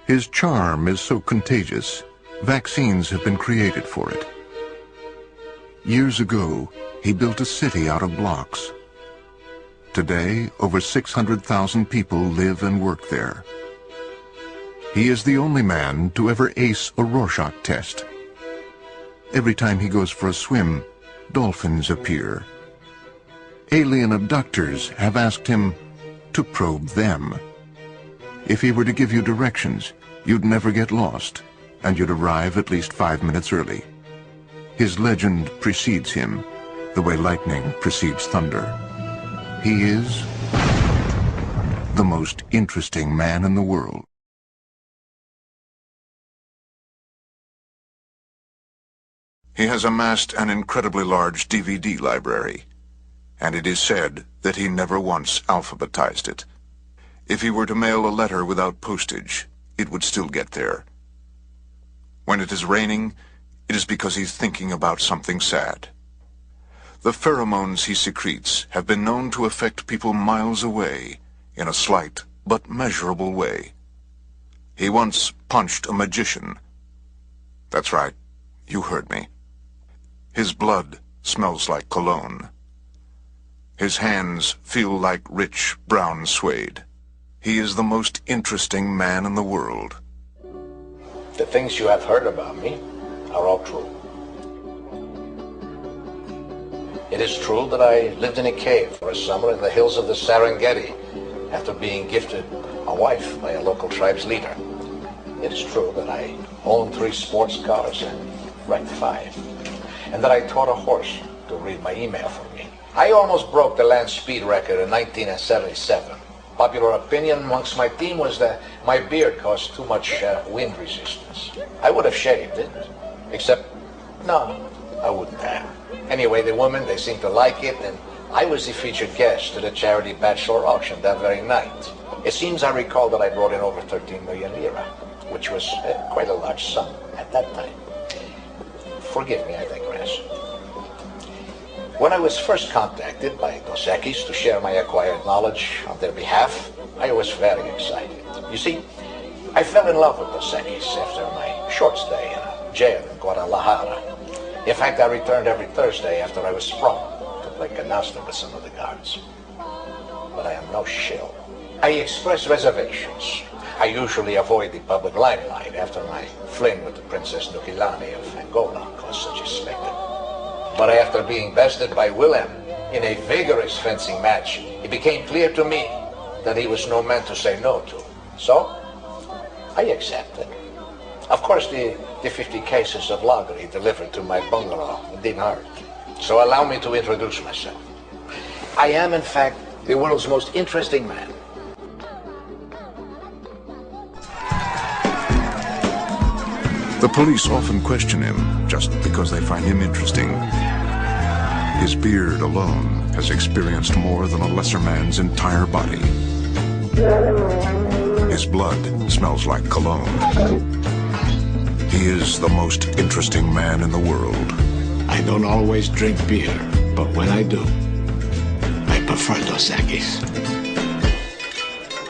His charm is so contagious, vaccines have been created for it. Years ago, he built a city out of blocks. Today, over 600,000 people live and work there. He is the only man to ever ace a Rorschach test. Every time he goes for a swim, dolphins appear. Alien abductors have asked him to probe them. If he were to give you directions, you'd never get lost, and you'd arrive at least 5 minutes early. His legend precedes him, the way lightning precedes thunder. He is the most interesting man in the world. He has amassed an incredibly large DVD library, and it is said that he never once alphabetized it. If he were to mail a letter without postage, it would still get there. When it is raining, it is because he's thinking about something sad. The pheromones he secretes have been known to affect people miles away in a slight but measurable way. He once punched a magician. That's right, you heard me. His blood smells like cologne. His hands feel like rich brown suede. He is the most interesting man in the world. The things you have heard about me are all true. It is true that I lived in a cave for a summer in the hills of the Serengeti after being gifted a wife by a local tribe's leader. It is true that I own 3 sports cars and write 5, and that I taught a horse to read my email for me. I almost broke the land speed record in 1977. Popular opinion amongst my team was that my beard caused too much wind resistance. I would have shaved it, except, no, I wouldn't have. Anyway, the women, they seemed to like it, and I was the featured guest to the charity bachelor auction that very night. It seems I recall that I brought in over 13 million lira, which was quite a large sum at that time. Forgive me, I digress. When I was first contacted by Dos Equis to share my acquired knowledge on their behalf, I was very excited. You see, I fell in love with Dos Equis after my short stay in a jail in Guadalajara. In fact, I returned every Thursday after I was sprung to play canasta with some of the guards. But I am no shill. I express reservations. I usually avoid the public limelight after my fling with the Princess Nukilani of Angola caused such a spectacle. But after being bested by Willem in a vigorous fencing match, it became clear to me that he was no man to say no to. So, I accepted. Of course, the 50 cases of lager he delivered to my bungalow didn't hurt. So allow me to introduce myself. I am, in fact, the world's most interesting man. The police often question him just because they find him interesting. His beard alone has experienced more than a lesser man's entire body. His blood smells like cologne. He is the most interesting man in the world. I don't always drink beer, but when I do, I prefer Dos Equis.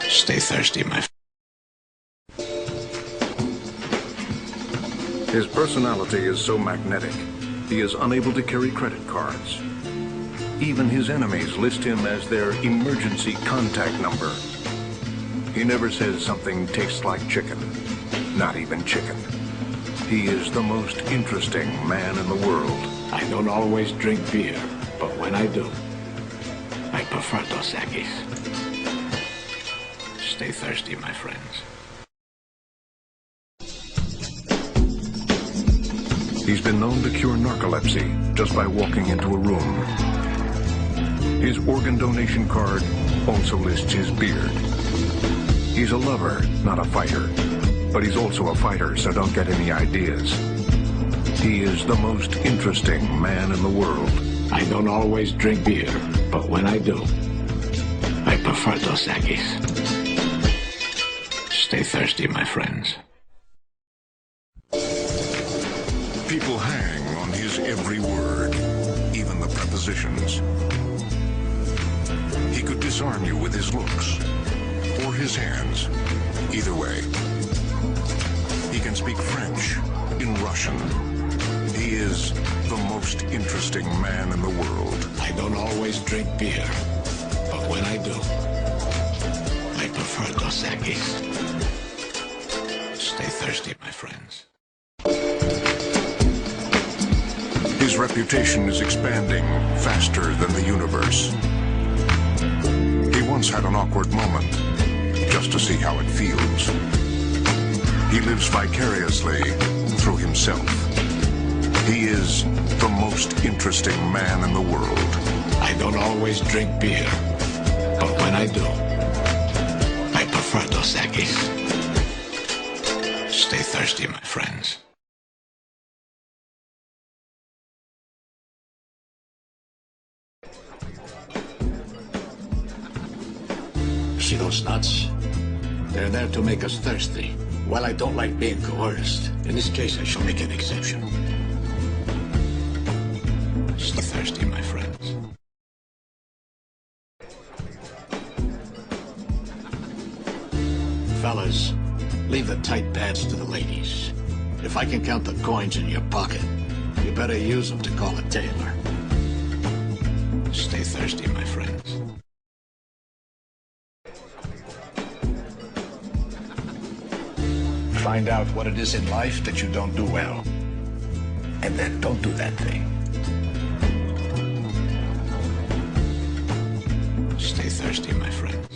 Stay thirsty, my friend. His personality is so magnetic, he is unable to carry credit cards. Even his enemies list him as their emergency contact number. He never says something tastes like chicken, not even chicken. He is the most interesting man in the world. I don't always drink beer, but when I do, I prefer Dos Equis. Stay thirsty, my friends. He's been known to cure narcolepsy just by walking into a room. His organ donation card also lists his beard. He's a lover, not a fighter. But he's also a fighter, so don't get any ideas. He is the most interesting man in the world. I don't always drink beer, but when I do, I prefer Dos Equis. Stay thirsty, my friends. People hang on his every word, even the prepositions. He could disarm you with his looks, or his hands. Either way, can speak French, in Russian. He is the most interesting man in the world. I don't always drink beer, but when I do, I prefer Dos Equis. Stay thirsty, my friends. His reputation is expanding faster than the universe. He once had an awkward moment, just to see how it feels. He lives vicariously through himself. He is the most interesting man in the world. I don't always drink beer, but when I do, I prefer Dos Equis. Stay thirsty, my friends. See those nuts? They're there to make us thirsty. While I don't like being coerced, in this case I shall make an exception. Stay thirsty, my friends. Fellas, leave the tight pads to the ladies. If I can count the coins in your pocket, you better use them to call a tailor. Stay thirsty, my friends. Find out what it is in life that you don't do well. And then don't do that thing. Stay thirsty, my friends.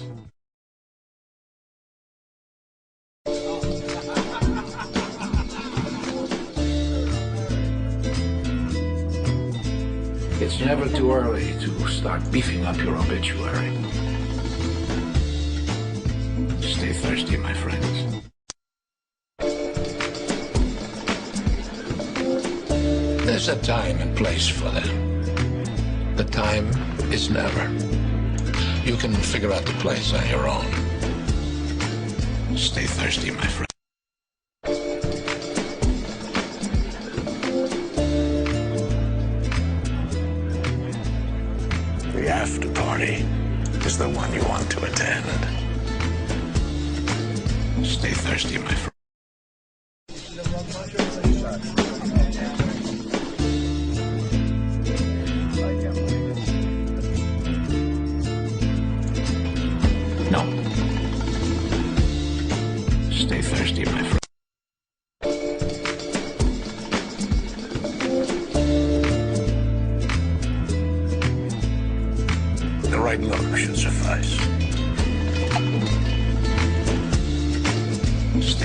It's never too early to start beefing up your obituary. Stay thirsty, my friends. There's a time and place for them. The time is never. You can figure out the place on your own. Stay thirsty, my friend. The after party is the one you want to attend. Stay thirsty, my friend. No. Stay thirsty, my friend.